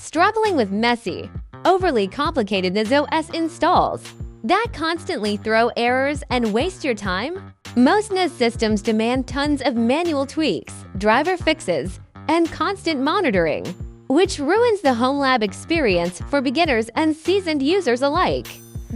Struggling with messy, overly complicated NAS OS installs that constantly throw errors and waste your time? Most NAS systems demand tons of manual tweaks, driver fixes, and constant monitoring, which ruins the home lab experience for beginners and seasoned users alike.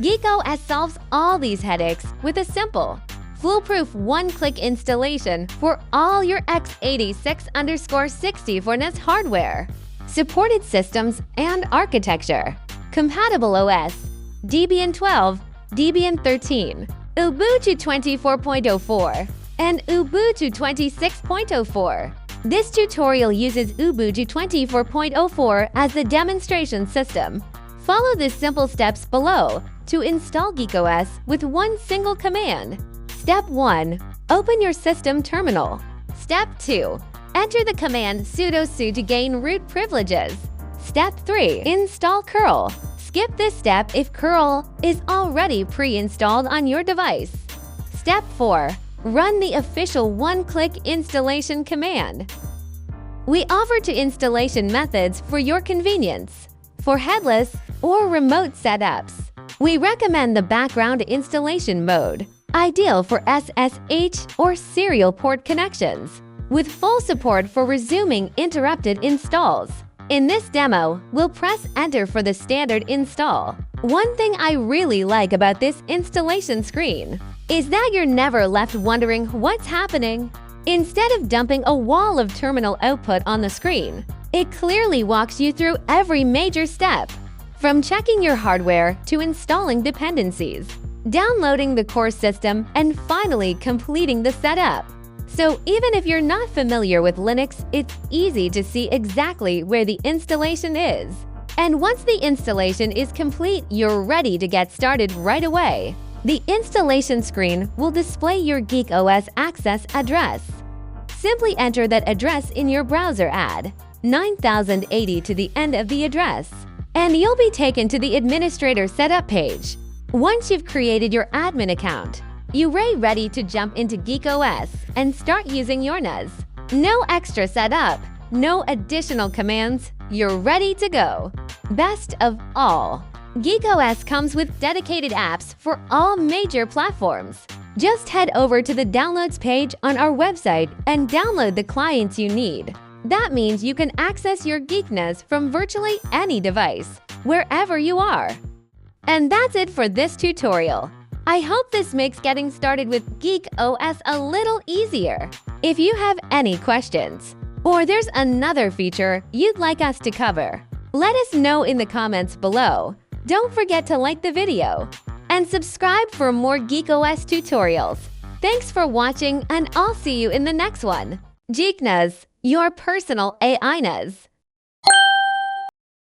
GEAK OS solves all these headaches with a simple, foolproof one-click installation for all your x86_64 NAS hardware. Supported systems and architecture. Compatible OS: Debian 12, Debian 13, Ubuntu 24.04, and Ubuntu 26.04. This tutorial uses Ubuntu 24.04 as the demonstration system. Follow the simple steps below to install GEAK OS with one single command. Step 1. Open your system terminal. Step 2. Enter the command sudo su to gain root privileges. Step 3. Install curl. Skip this step if curl is already pre-installed on your device. Step 4. Run the official one-click installation command. We offer two installation methods for your convenience. For headless or remote setups, we recommend the background installation mode, ideal for SSH or serial port connections, with full support for resuming interrupted installs. In this demo, we'll press Enter for the standard install. One thing I really like about this installation screen is that you're never left wondering what's happening. Instead of dumping a wall of terminal output on the screen, it clearly walks you through every major step, from checking your hardware to installing dependencies, downloading the core system, and finally completing the setup. So even if you're not familiar with Linux, it's easy to see exactly where the installation is. And once the installation is complete, you're ready to get started right away. The installation screen will display your GEAK OS access address. Simply enter that address in your browser, add 9080 to the end of the address, and you'll be taken to the administrator setup page. Once you've created your admin account, you're ready to jump into GEAK OS and start using your NAS. No extra setup, no additional commands, you're ready to go. Best of all, GEAK OS comes with dedicated apps for all major platforms. Just head over to the Downloads page on our website and download the clients you need. That means you can access your GEAK NAS from virtually any device, wherever you are. And that's it for this tutorial. I hope this makes getting started with GEAK OS a little easier. If you have any questions, or there's another feature you'd like us to cover, let us know in the comments below. Don't forget to like the video and subscribe for more GEAK OS tutorials. Thanks for watching, and I'll see you in the next one. GEAK NAS, your personal AI NAS.